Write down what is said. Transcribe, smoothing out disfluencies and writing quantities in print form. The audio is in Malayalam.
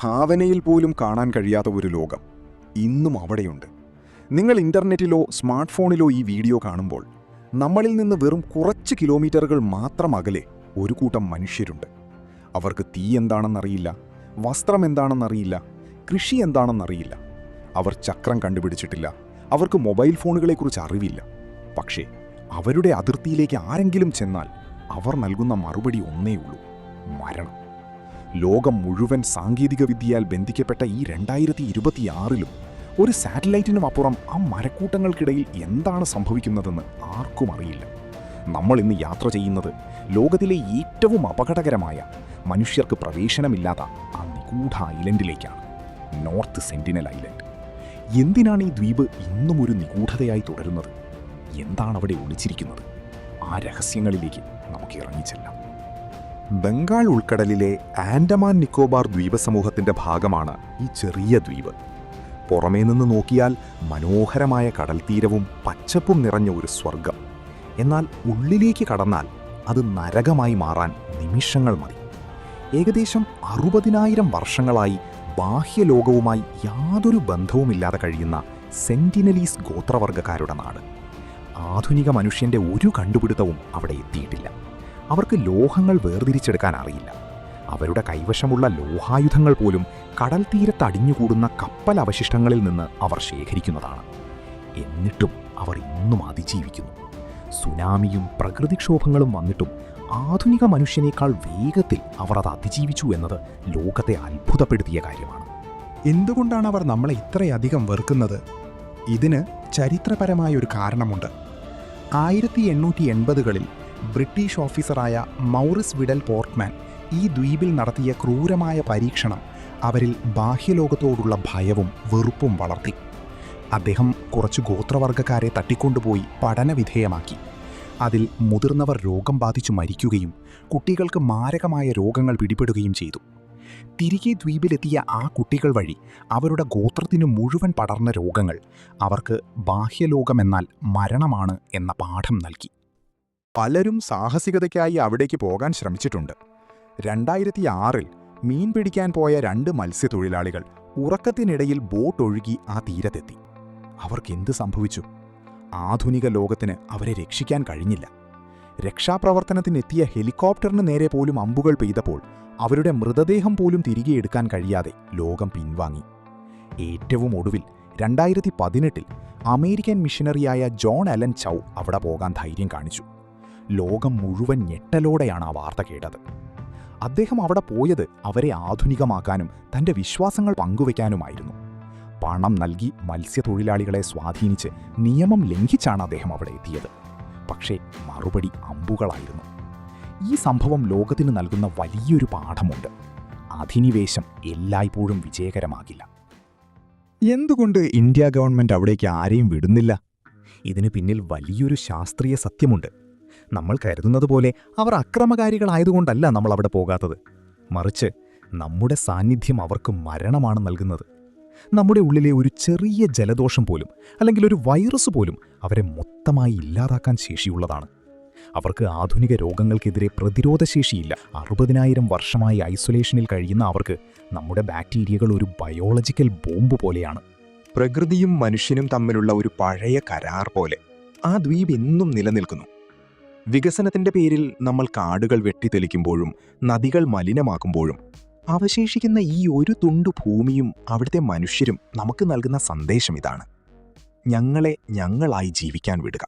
ഭാവനയിൽ പോലും കാണാൻ കഴിയാത്ത ഒരു ലോകം ഇന്നും അവിടെയുണ്ട്. നിങ്ങൾ ഇൻ്റർനെറ്റിലോ സ്മാർട്ട് ഫോണിലോ ഈ വീഡിയോ കാണുമ്പോൾ നമ്മളിൽ നിന്ന് വെറും കുറച്ച് കിലോമീറ്ററുകൾ മാത്രം അകലെ ഒരു കൂട്ടം മനുഷ്യരുണ്ട്. അവർക്ക് തീ എന്താണെന്നറിയില്ല, വസ്ത്രം എന്താണെന്നറിയില്ല, കൃഷി എന്താണെന്നറിയില്ല. അവർ ചക്രം കണ്ടുപിടിച്ചിട്ടില്ല, അവർക്ക് മൊബൈൽ ഫോണുകളെക്കുറിച്ച് അറിവില്ല. പക്ഷേ അവരുടെ അതിർത്തിയിലേക്ക് ആരെങ്കിലും ചെന്നാൽ അവർ നൽകുന്ന മറുപടി ഒന്നേ ഉള്ളൂ: മരണം. ലോകം മുഴുവൻ സാങ്കേതികവിദ്യയാൽ ബന്ധിക്കപ്പെട്ട ഈ 2026-ലും ഒരു സാറ്റലൈറ്റിനും അപ്പുറം ആ മരക്കൂട്ടങ്ങൾക്കിടയിൽ എന്താണ് സംഭവിക്കുന്നതെന്ന് ആർക്കും അറിയില്ല. നമ്മൾ ഇന്ന് യാത്ര ചെയ്യുന്നത് ലോകത്തിലെ ഏറ്റവും അപകടകരമായ, മനുഷ്യർക്ക് പ്രവേശനമില്ലാത്ത ആ നിഗൂഢ ഐലൻഡിലേക്കാണ്, നോർത്ത് സെന്റിനൽ ഐലൻഡ്. എന്തിനാണ് ഈ ദ്വീപ് ഇന്നും ഒരു നിഗൂഢതയായി തുടരുന്നത്? എന്താണ് അവിടെ ഒളിച്ചിരിക്കുന്നത്? ആ രഹസ്യങ്ങളിലേക്ക് നമുക്ക് ഇറങ്ങിച്ചെല്ലാം. ബംഗാൾ ഉൾക്കടലിലെ ആൻഡമാൻ നിക്കോബാർ ദ്വീപസമൂഹത്തിൻ്റെ ഭാഗമാണ് ഈ ചെറിയ ദ്വീപ്. പുറമേ നിന്ന് നോക്കിയാൽ മനോഹരമായ കടൽത്തീരവും പച്ചപ്പും നിറഞ്ഞ ഒരു സ്വർഗം. എന്നാൽ ഉള്ളിലേക്ക് കടന്നാൽ അത് നരകമായി മാറാൻ നിമിഷങ്ങൾ മതി. ഏകദേശം 60,000 വർഷങ്ങളായി ബാഹ്യലോകവുമായി യാതൊരു ബന്ധവുമില്ലാതെ കഴിയുന്ന സെന്റിനലീസ് ഗോത്രവർഗക്കാരുടെ നാട്. ആധുനിക മനുഷ്യൻ്റെ ഒരു കണ്ടുപിടുത്തവും അവിടെ എത്തിയിട്ടില്ല. അവർക്ക് ലോഹങ്ങൾ വേർതിരിച്ചെടുക്കാൻ അറിയില്ല. അവരുടെ കൈവശമുള്ള ലോഹായുധങ്ങൾ പോലും കടൽ തീരത്ത് അടിഞ്ഞുകൂടുന്ന കപ്പൽ അവശിഷ്ടങ്ങളിൽ നിന്ന് അവർ ശേഖരിക്കുന്നതാണ്. എന്നിട്ടും അവർ ഇന്നും അതിജീവിക്കുന്നു. സുനാമിയും പ്രകൃതിക്ഷോഭങ്ങളും വന്നിട്ടും ആധുനിക മനുഷ്യനേക്കാൾ വേഗത്തിൽ അവർ അത് അതിജീവിച്ചു എന്നത് ലോകത്തെ അത്ഭുതപ്പെടുത്തിയ കാര്യമാണ്. എന്തുകൊണ്ടാണ് അവർ നമ്മളെ ഇത്രയധികം വെറുക്കുന്നത്? ഇതിന് ചരിത്രപരമായൊരു കാരണമുണ്ട്. 1880-കളിൽ ബ്രിട്ടീഷ് ഓഫീസറായ മൗറിസ് വിഡൽ പോർട്ട്മാൻ ഈ ദ്വീപിൽ നടത്തിയ ക്രൂരമായ പരീക്ഷണം അവരിൽ ബാഹ്യലോകത്തോടുള്ള ഭയവും വെറുപ്പും വളർത്തി. അദ്ദേഹം കുറച്ച് ഗോത്രവർഗക്കാരെ തട്ടിക്കൊണ്ടുപോയി പഠനവിധേയമാക്കി. അതിൽ മുതിർന്നവർ രോഗം ബാധിച്ചു മരിക്കുകയും കുട്ടികൾക്ക് മാരകമായ രോഗങ്ങൾ പിടിപെടുകയും ചെയ്തു. തിരികെ ദ്വീപിലെത്തിയ ആ കുട്ടികൾ വഴി അവരുടെ ഗോത്രത്തിനു മുഴുവൻ പടർന്ന രോഗങ്ങൾ അവർക്ക് ബാഹ്യലോകമെന്നാൽ മരണമാണ് എന്ന പാഠം നൽകി. പലരും സാഹസികതയ്ക്കായി അവിടേക്ക് പോകാൻ ശ്രമിച്ചിട്ടുണ്ട്. 2006-ൽ മീൻ പിടിക്കാൻ പോയ 2 മത്സ്യത്തൊഴിലാളികൾ ഉറക്കത്തിനിടയിൽ ബോട്ട് ഒഴുകി ആ തീരത്തെത്തി. അവർക്കെന്ത് സംഭവിച്ചു? ആധുനിക ലോകത്തിന് അവരെ രക്ഷിക്കാൻ കഴിഞ്ഞില്ല. രക്ഷാപ്രവർത്തനത്തിനെത്തിയ ഹെലികോപ്റ്ററിന് നേരെ പോലും അമ്പുകൾ പെയ്തപ്പോൾ അവരുടെ മൃതദേഹം പോലും തിരികെ എടുക്കാൻ കഴിയാതെ ലോകം പിൻവാങ്ങി. ഏറ്റവും ഒടുവിൽ 2018-ൽ അമേരിക്കൻ മിഷനറിയായ ജോൺ അലൻ ചൗ അവിടെ പോകാൻ ധൈര്യം കാണിച്ചു. ലോകം മുഴുവൻ ഞെട്ടലോടെയാണ് ആ വാർത്ത കേട്ടത്. അദ്ദേഹം അവിടെ പോയത് അവരെ ആധുനികമാക്കാനും തൻ്റെ വിശ്വാസങ്ങൾ പങ്കുവയ്ക്കാനുമായിരുന്നു. പണം നൽകി മത്സ്യത്തൊഴിലാളികളെ സ്വാധീനിച്ച് നിയമം ലംഘിച്ചാണ് അദ്ദേഹം അവിടെ എത്തിയത്. പക്ഷേ മറുപടി അമ്പുകളായിരുന്നു. ഈ സംഭവം ലോകത്തിന് നൽകുന്ന വലിയൊരു പാഠമുണ്ട്: അധിനിവേശം എല്ലായ്പ്പോഴും വിജയകരമാകില്ല. എന്തുകൊണ്ട് ഇന്ത്യ ഗവൺമെൻറ് അവിടേക്ക് ആരെയും വിടുന്നില്ല? ഇതിന് പിന്നിൽ വലിയൊരു ശാസ്ത്രീയ സത്യമുണ്ട്. നമ്മൾ കരുതുന്നത് പോലെ അവർ അക്രമകാരികളായതുകൊണ്ടല്ല നമ്മൾ അവിടെ പോകാത്തത്. മറിച്ച് നമ്മുടെ സാന്നിധ്യം അവർക്ക് മരണമാണ് നൽകുന്നത്. നമ്മുടെ ഉള്ളിലെ ഒരു ചെറിയ ജലദോഷം പോലും, അല്ലെങ്കിൽ ഒരു വൈറസ് പോലും അവരെ മൊത്തമായി ഇല്ലാതാക്കാൻ ശേഷിയുള്ളതാണ്. അവർക്ക് ആധുനിക രോഗങ്ങൾക്കെതിരെ പ്രതിരോധശേഷിയില്ല. 60,000 വർഷമായി ഐസൊലേഷനിൽ കഴിയുന്ന അവർക്ക് നമ്മുടെ ബാക്ടീരിയകൾ ഒരു ബയോളജിക്കൽ ബോംബ് പോലെയാണ്. പ്രകൃതിയും മനുഷ്യനും തമ്മിലുള്ള ഒരു പഴയ കരാർ പോലെ ആ ദ്വീപ് എന്നും നിലനിൽക്കുന്നു. വികസനത്തിന്റെ പേരിൽ നമ്മൾ കാടുകൾ വെട്ടിത്തെളിക്കുമ്പോഴും നദികൾ മലിനമാക്കുമ്പോഴും അവശേഷിക്കുന്ന ഈ ഒരു തുണ്ടു ഭൂമിയും അവിടുത്തെ മനുഷ്യരും നമുക്ക് നൽകുന്ന സന്ദേശം ഇതാണ്: ഞങ്ങളെ ഞങ്ങളായി ജീവിക്കാൻ വിടുക.